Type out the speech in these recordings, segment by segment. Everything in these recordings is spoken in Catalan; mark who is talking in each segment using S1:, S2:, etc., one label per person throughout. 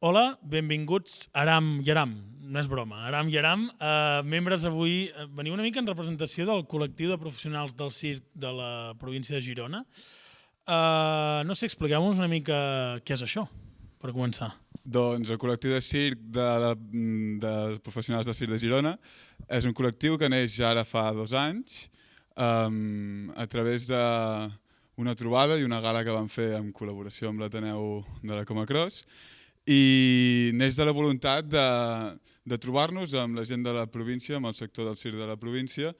S1: Hola, benvinguts Aram i Aram. No és broma, Aram i Aram, membres avui, veniu una mica en representació del col·lectiu de professionals del circ de la província de Girona. No sé, expliqueu-nos una mica què és això, per començar.
S2: Doncs el col·lectiu de circ dels professionals del circ de Girona és un col·lectiu que neix ja ara fa 2 anys a través d'una trobada i una gala que vam fer en col·laboració amb l'Ateneu de la Coma Cross, i neix de la voluntat de trobar-nos amb la gent de la província, amb el sector del circ de la província,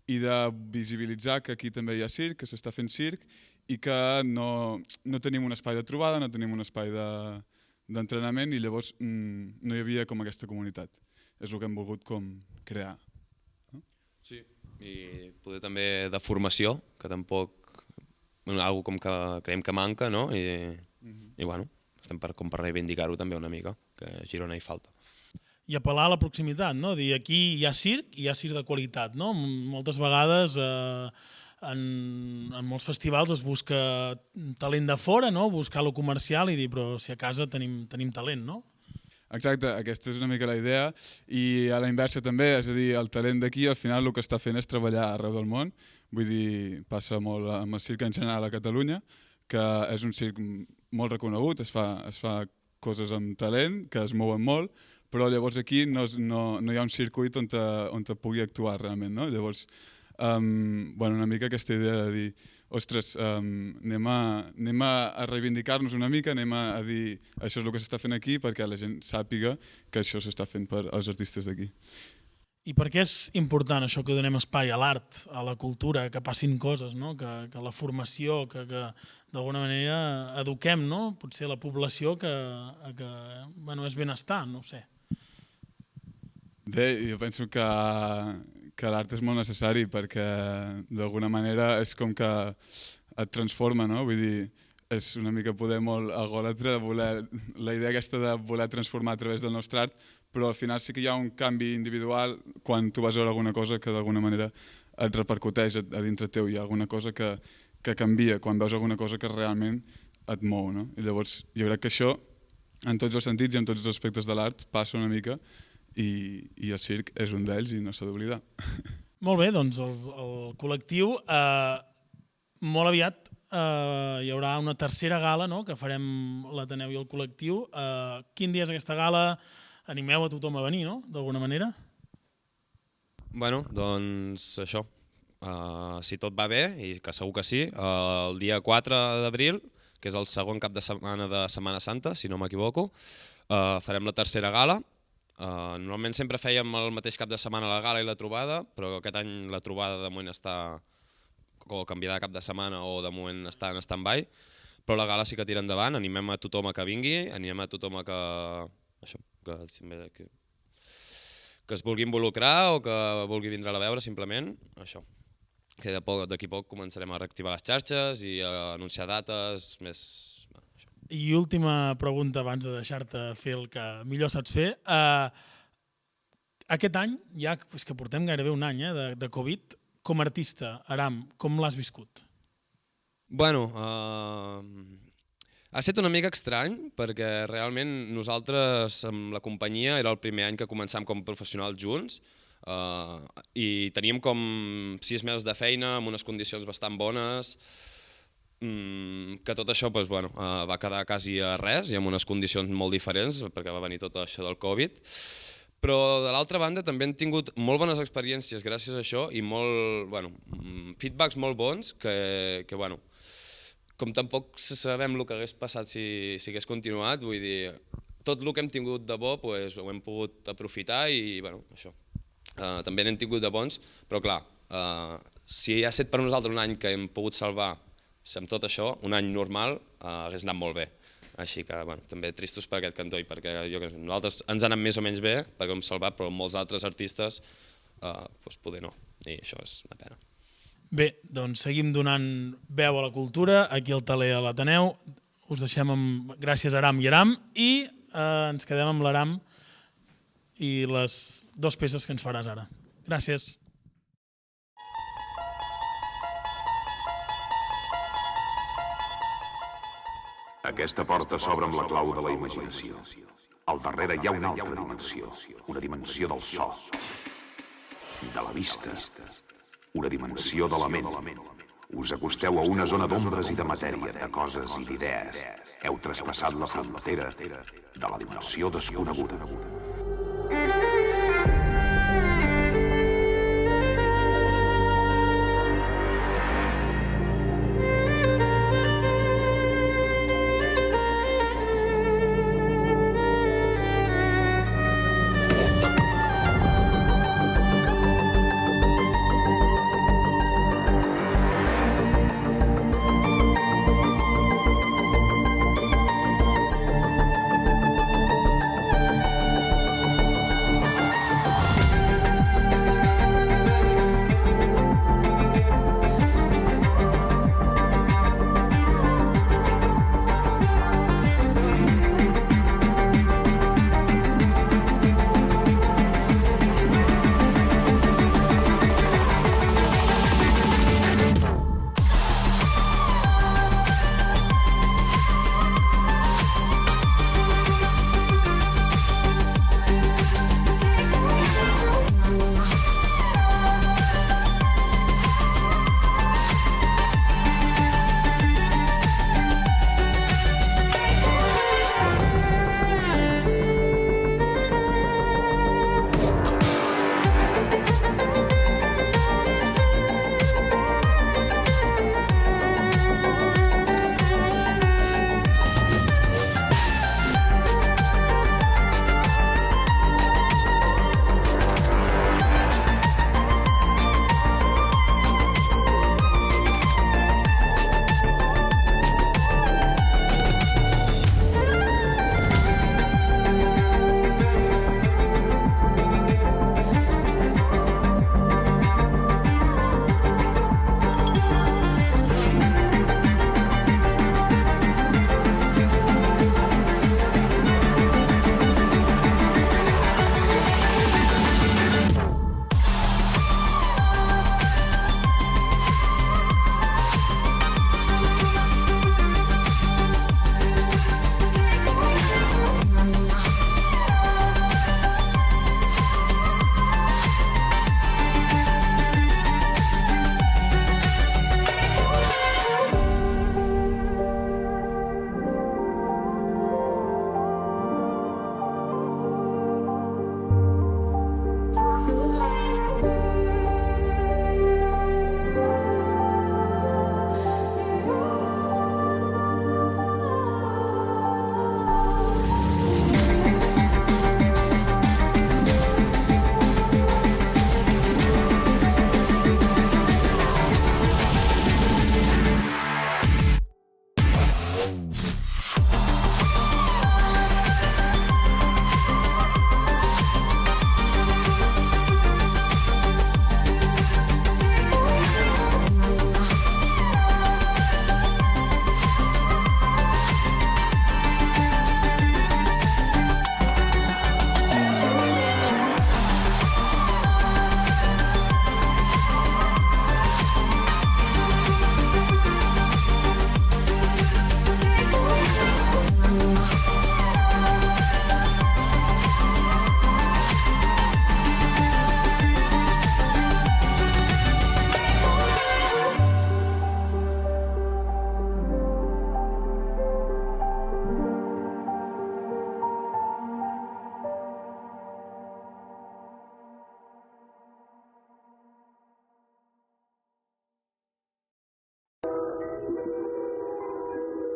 S2: i de visibilitzar que aquí també hi ha circ, que s'està fent circ i que no tenim un espai de trobada, no tenim un espai d'entrenament, i llavors no hi havia com aquesta comunitat. És el que hem volgut com crear.
S3: Sí, i poder també de formació, que tampoc és una com que creiem que manca, no? I bueno, estem per reivindicar-ho també una mica, que a Girona hi falta.
S1: I apel·lar a la proximitat, no? Dir, aquí hi ha circ i hi ha circ de qualitat, no? Moltes vegades en molts festivals es busca talent de fora, no? Buscar lo comercial i dir, però si a casa tenim talent, no?
S2: Exacte, aquesta és una mica la idea, i a la inversa també, és a dir, el talent d'aquí al final el que està fent és treballar arreu del món. Vull dir, passa molt amb el circ en general a Catalunya, que és un circ molt reconegut, es fa coses amb talent, que es mouen molt, però llavors aquí no hi ha un circuit on pugui actuar realment, no? Llavors, una mica aquesta idea de dir, ostres, anem a reivindicar-nos una mica, anem a dir això és el que s'està fent aquí perquè la gent sàpiga que això s'està fent per als artistes d'aquí.
S1: I per què és important això que donem espai a l'art, a la cultura, que passin coses, no? Que la formació, que d'alguna manera eduquem, no? Potser la població que és benestar, no ho sé.
S2: Bé, jo penso que l'art és molt necessari perquè d'alguna manera és com que et transforma, no? Vull dir, és una mica poder molt egòlatra la idea aquesta de voler transformar a través del nostre art, però al final sí que hi ha un canvi individual quan tu vas veure alguna cosa que d'alguna manera et repercuteix a dintre teu. Hi ha alguna cosa que canvia quan veus alguna cosa que realment et mou, no? I llavors jo crec que això, en tots els sentits i en tots els aspectes de l'art, passa una mica, i el circ és un d'ells i no s'ha d'oblidar.
S1: Molt bé, doncs el col·lectiu molt aviat hi haurà una tercera gala, no?, que farem l'Ateneu i el col·lectiu. Quin dia és aquesta gala? Animeu a tothom a venir, no?, d'alguna manera?
S3: Bueno, doncs això, si tot va bé, i que segur que sí, el dia 4 d'abril, que és el segon cap de setmana de Setmana Santa, si no m'equivoco, farem la tercera gala. Normalment sempre fèiem el mateix cap de setmana la gala i la trobada, però aquest any la trobada de moment està o canviarà de cap de setmana o de moment està en stand-by, però la gala sí que tira endavant, animem a tothom a que vingui, animem a tothom a que es vulgui involucrar o que vulgui vindre a veure, simplement, això. Que d'aquí poc començarem a reactivar les xarxes i a anunciar dates més...
S1: I última pregunta abans de deixar-te fer el que millor saps fer. Aquest any, ja és que portem gairebé un any de Covid, com a artista, Aram, com l'has viscut?
S3: Bueno, ha estat una mica estrany perquè realment nosaltres amb la companyia era el primer any que començàvem com professionals junts i teníem com 6 mesos de feina amb unes condicions bastant bones, que tot això va quedar quasi a res i amb unes condicions molt diferents perquè va venir tot això del Covid. Però de l'altra banda també hem tingut molt bones experiències gràcies a això i feedbacks molt bons que com tampoc sabem el que hagués passat si hagués continuat, vull dir, tot el que hem tingut de bo ho hem pogut aprofitar i això. També n'hem tingut de bons, però clar, si ha estat per nosaltres un any que hem pogut salvar amb tot això, un any normal hagués anat molt bé. Així que també tristos per aquest cantó i perquè nosaltres ens ha anat més o menys bé perquè ho hem salvat, però molts altres artistes poder no, i això és una pena.
S1: Bé, doncs seguim donant veu a la cultura, aquí al Taler a l'Ateneu. Us deixem amb gràcies Aram i Aram i ens quedem amb l'Aram i les 2 peces que ens faràs ara. Gràcies.
S4: Aquesta porta s'obre amb la clau de la imaginació. Al darrere hi ha una altra dimensió, una dimensió del so, de la vista, una dimensió de la ment. Us acosteu a una zona d'ombres i de matèria, de coses i d'idees. Heu traspassat la frontera de la dimensió desconeguda.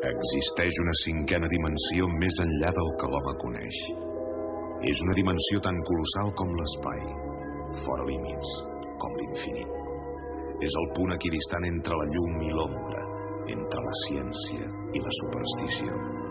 S4: Existeix una cinquena dimensió més enllà del que l'home coneix. És una dimensió tan colossal com l'espai, fora límits, com l'infinit. És el punt equidistant entre la llum i l'ombra, entre la ciència i la superstició.